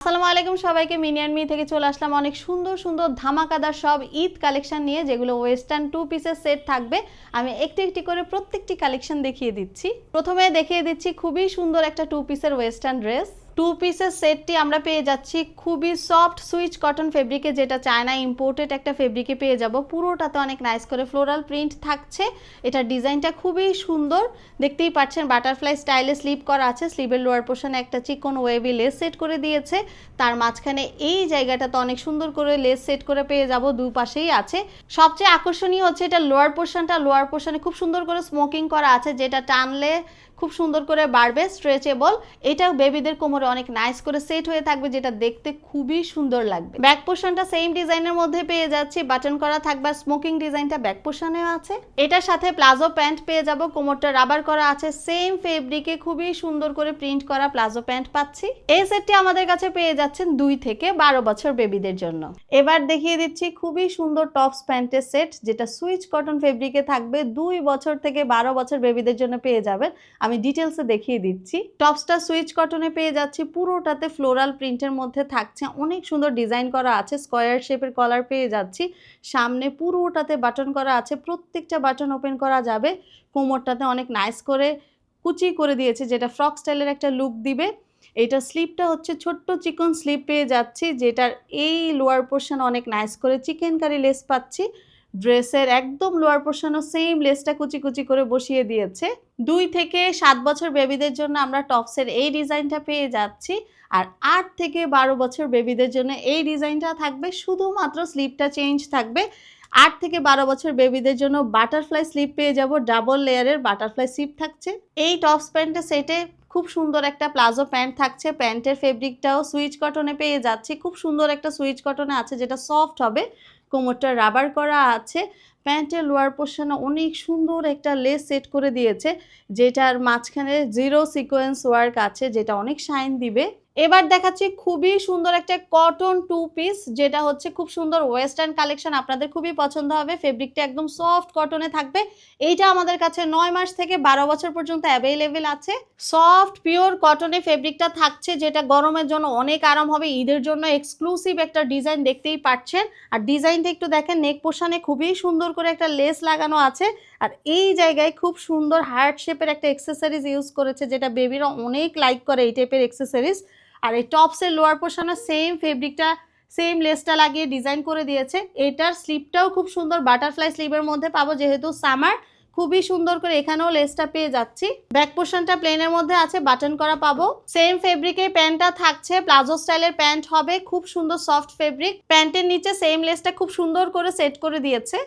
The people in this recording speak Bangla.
আসসালামু আলাইকুম সবাইকে মিনি অ্যান্ড মি থেকে চলে আসলাম অনেক সুন্দর সুন্দর ধামাকাদার সব ঈদ কালেকশন নিয়ে, যেগুলো ওয়েস্টার্ন টু পিসের সেট থাকবে। আমি একটি একটি করে প্রত্যেকটি কালেকশন দেখিয়ে দিচ্ছি। প্রথমে দেখিয়ে দিচ্ছি খুবই সুন্দর একটা টু পিসের ওয়েস্টার্ন ড্রেস। টু পিসের সেটটি আমরা পেয়ে যাচ্ছি খুবই সফট সুইচ কটন ফেব্রিকে, যেটা চায়না ইম্পোর্টেড একটা ফেব্রিকে পেয়ে যাব। পুরোটাতে অনেক নাইস করে ফ্লোরাল প্রিন্ট থাকছে। এটার ডিজাইনটা খুবই সুন্দর, দেখতেই পাচ্ছেন বাটারফ্লাই স্টাইলে স্লিপ করা আছে। স্লিভের লোয়ার পোর্শনে একটা চিকন ওয়েভি লেস সেট করে দিয়েছে। তার মাঝখানে এই জায়গাটাতে অনেক সুন্দর করে লেস সেট করে পেয়ে যাব, দুপাশেই আছে। সবচেয়ে আকর্ষণীয় হচ্ছে এটা লোয়ার পোর্শনটা। লোয়ার পোর্শনে খুব সুন্দর করে স্মোকিং করা আছে, যেটা টানলে খুব সুন্দর করে বাড়বে, স্ট্রেচেবল। এটাও বেবিদের কোমরে অনেক নাইস করে সেট হয়ে থাকবে, যেটা দেখতে খুবই সুন্দর লাগবে। ব্যাক পোর্শনটা সেম ডিজাইনের মধ্যে পেয়ে যাচ্ছি, বাটন করা থাকবে। স্মোকিং ডিজাইনটা ব্যাক পোর্শনেও আছে। এটার সাথে প্লাজো প্যান্ট পেয়ে যাব, কোমরটা রাবার করা আছে। সেম ফেব্রিকে খুবই সুন্দর করে প্রিন্ট করা প্লাজো প্যান্ট পাচ্ছি। এই সেটটি আমাদের কাছে পেয়ে যাচ্ছেন 2 থেকে 12 বছর বেবিদের জন্য। এবার দেখিয়ে দিচ্ছি খুবই সুন্দর টপস প্যান্টের সেট, যেটা সুইচ কটন ফেব্রিকে থাকবে। 2 বছর থেকে 12 বছর বেবিদের জন্য পেয়ে যাবেন। আমি ডিটেলসে দেখিয়ে দিচ্ছি। টপসটা সুইচ কটনে পেয়ে যাচ্ছি, পুরোটাতে ফ্লোরাল প্রিন্টের মধ্যে থাকছে। অনেক সুন্দর ডিজাইন করা আছে, স্কোয়ার শেপের কলার পেয়ে যাচ্ছি। সামনে পুরোটাতে বাটন করা আছে, প্রত্যেকটা বাটন ওপেন করা যাবে। কোমরটাতে অনেক নাইস করে কুচি করে দিয়েছে, যেটা ফ্রক স্টাইলের একটা লুক দিবে। এইটার স্লিপটা হচ্ছে ছোট্ট চিকন স্লিপ পেয়ে যাচ্ছি, যেটার এই লোয়ার পোর্শন অনেক নাইস করে চিকেন কারি লেস পাচ্ছি। ড্রেসের একদম লোয়ার পোর্শনও সেম লেসটা কুচি কুচি করে বসিয়ে দিয়েছে। 2 থেকে 7 বছর বেবিদের জন্য আমরা টপসের এই ডিজাইনটা পেয়ে যাচ্ছি। আর 8 থেকে 12 বছর বেবিদের জন্য এই ডিজাইনটা থাকবে, শুধুমাত্র স্লিপটা চেঞ্জ থাকবে। 8 থেকে 12 বছর বেবিদের জন্য বাটারফ্লাই স্লিপ পেয়ে যাব, ডাবল লেয়ারের বাটারফ্লাই স্লিপ থাকছে। এই টপস প্যান্টের সেটে খুব সুন্দর একটা প্লাজো প্যান্ট থাকছে। প্যান্টের ফেব্রিকটাও সুইচ কটনে পেয়ে যাচ্ছি, খুব সুন্দর একটা সুইচ কটনে আছে, যেটা সফট হবে। কোমরটা রাবার করা আছে। প্যান্টের লোয়ার পোর্শনে অনেক সুন্দর একটা লেস সেট করে দিয়েছে, যেটার মাঝখানে জিরো সিকোয়েন্স ওয়ার্ক আছে, যেটা অনেক শাইন দিবে। এবার দেখাচ্ছি খুবই সুন্দর একটা কটন টু পিস, যেটা হচ্ছে খুব সুন্দর ওয়েস্টার্ন কালেকশন। আপনাদের খুবই পছন্দ হবে। ফেব্রিকটা একদম সফট কটনে থাকবে। এইটা আমাদের কাছে 9 মাস থেকে 12 বছর পর্যন্ত অ্যাভেলেবেল আছে। সফট পিওর কটনে ফেব্রিকটা থাকছে, যেটা গরমের জন্য অনেক আরাম হবে। ঈদের জন্য এক্সক্লুসিভ একটা ডিজাইন, দেখতেই পাচ্ছেন। আর ডিজাইনটা একটু দেখেন, নেক পোর্শনে খুবই সুন্দর করে একটা লেস লাগানো আছে। আর এই জায়গায় খুব সুন্দর হার্ট শেপের একটা অ্যাক্সেসরিজ ইউজ করেছে, যেটা বেবিরা অনেক লাইক করে এই টাইপের অ্যাক্সেসরিজ। আর এই টপসের লোয়ার পোর্শনে সেম ফেব্রিকটা সেম লেসটা লাগিয়ে ডিজাইন করে দিয়েছে। এটার স্লিপটাও খুব সুন্দর বাটারফ্লাই স্লিভের মধ্যে পাবো, যেহেতু সামার। খুবই সুন্দর করে এখানেও লেসটা পেয়ে যাচ্ছি। ব্যাক পোর্শনটা প্লেনের মধ্যে আছে, বাটন করা পাবো। সেম ফেব্রিকে প্যান্টটা থাকছে, প্লাজো স্টাইলের প্যান্ট হবে। খুব সুন্দর সফট ফেব্রিক। প্যান্টের নিচে সেম লেসটা খুব সুন্দর করে সেট করে দিয়েছে।